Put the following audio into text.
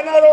NRO